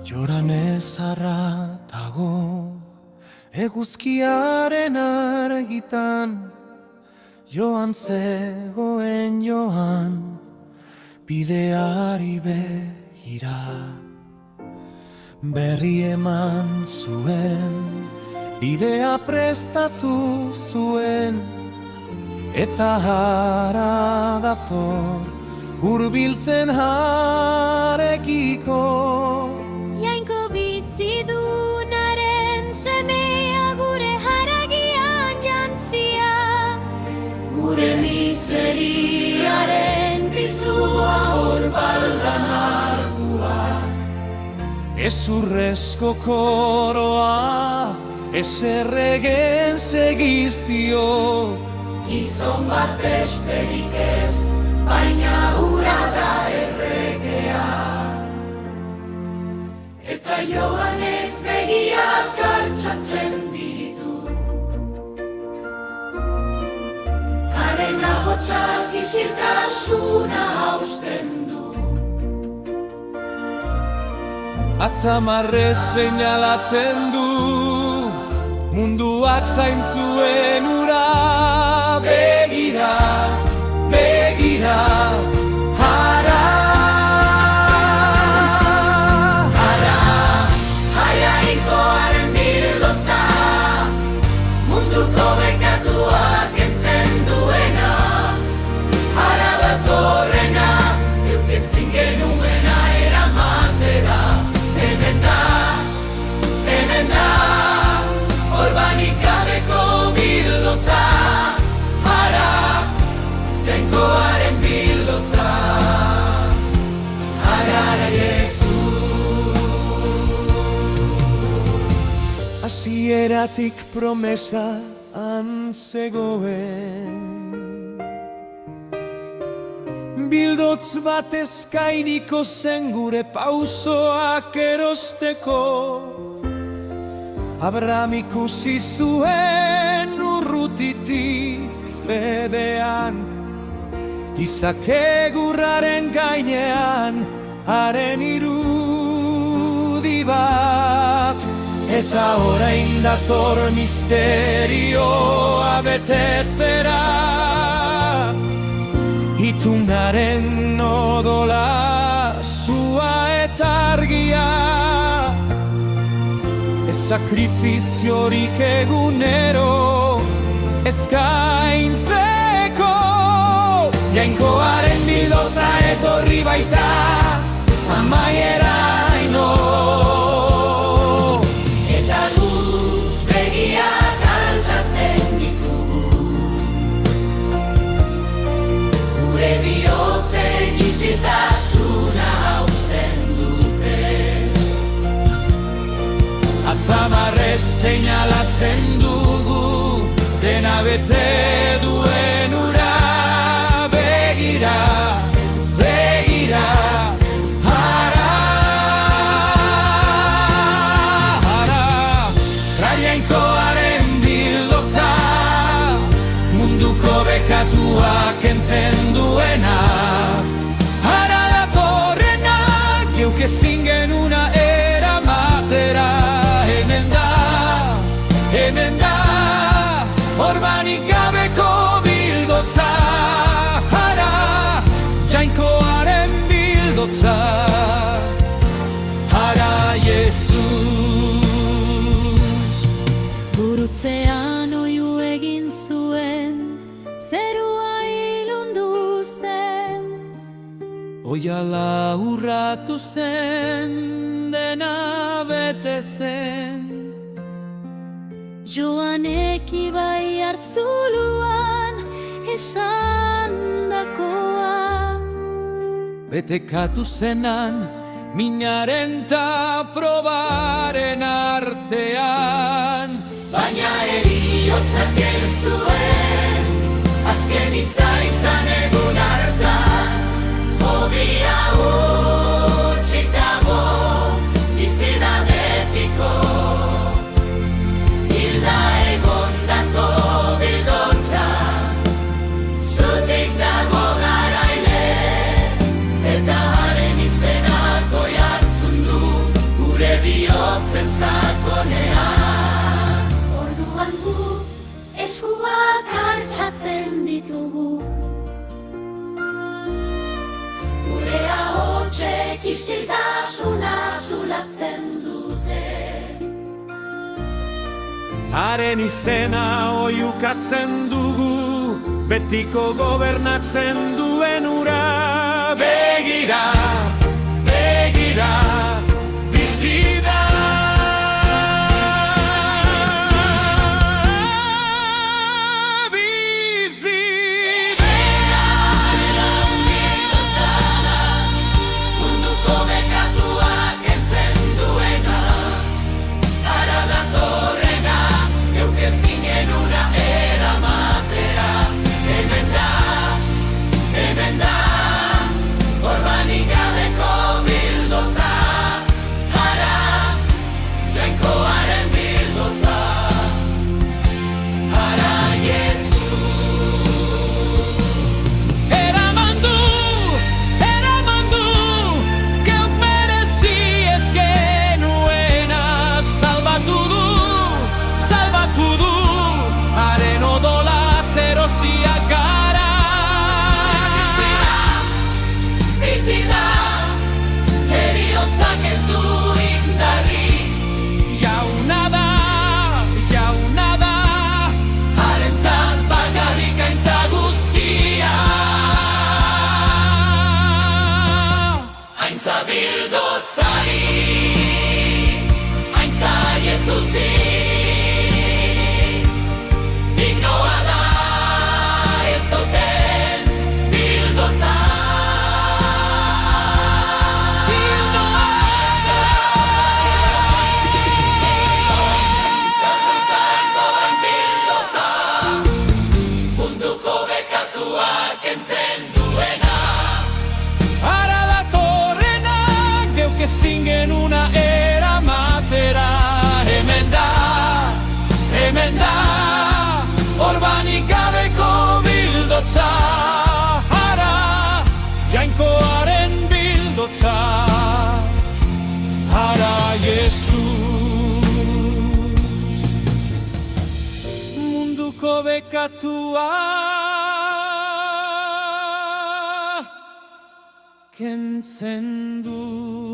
Joran ezarra dago eguzkiaren argitan, joan zegoen joan bideari begira. Berri eman zuen, bidea prestatu zuen, eta hara dator hurbiltzen harekiko. Jainko bizidunaren semea gure haragian jantzia, gure miseriaren pisua sorbaldan hartua. Ezurrezko koroa ezerregen segizio, gizon bat besterik ez, baina hura da erregea. Eta Joanek begiak altxatzen ditu, haren ahotsak isiltasuna hausten du. atzamarrez seinalatzen du, munduak zain zuen ura. Begira, begira, hara, hara, Jainkoaren bildotza, munduko bekatuak kentzen duena. Hara datorrena, geuk ezin genuena eramatera. Hemen da, orbanik gabeko bildotza. Hara, Jainkoaren bildotza. Hara Jesu. hasieratik promesa zegoen, bildotz bat eskainiko zen gure pausoak erosteko. Abraham ikusi zuen urrutitik fedean, Isak egurraren gainean haren irudi bat. Eta orain dator misterioa betetzera, itunaren odola, sua eta argia. Ez sakrifiziorik egunero eskaintzeko. Jainkoaren bildotza etorri baita amaieraino. Eta gu begiak altxatzen ditugu, gure bihotzek isiltasuna hausten dute. Atzamarrez seinalatzen dugu, dena bete duen ura. Begira, begira, hara, hara, Jainkoaren bildotza, munduko bekatuak kentzen duena. Hara datorrena, geuk ezin genuna eramatera. Hemen da, orbanik gabeko bildotza. Hara, Jainkoaren bildotza. Hara Jesus. gurutzean oihu egin zuen, zerua ilundu zen. Oiala urratu zen, dena bete zen. Joanek ibai hartzuluan esandakoa, Betekatu zenan, minaren ta probaren artean. Baina heriotzak ez zuen, azken hitza izan egun hartan. Hobia hutsik dago, bizi da betiko. Hilda egondako bildotza, zutik dago garaile. Eta haren izenak oihartzun du isiltasuna zulatzen dute. Haren izena oiukatzen dugu, betiko gobernatzen duen ura. Begira, begira, bizi da. Zingen una era matera. Hemen da, orbanik gabeko bildotza. Hara, jainkoaren bildotza. Hara, Jesus, munduko bekatua kentzen du.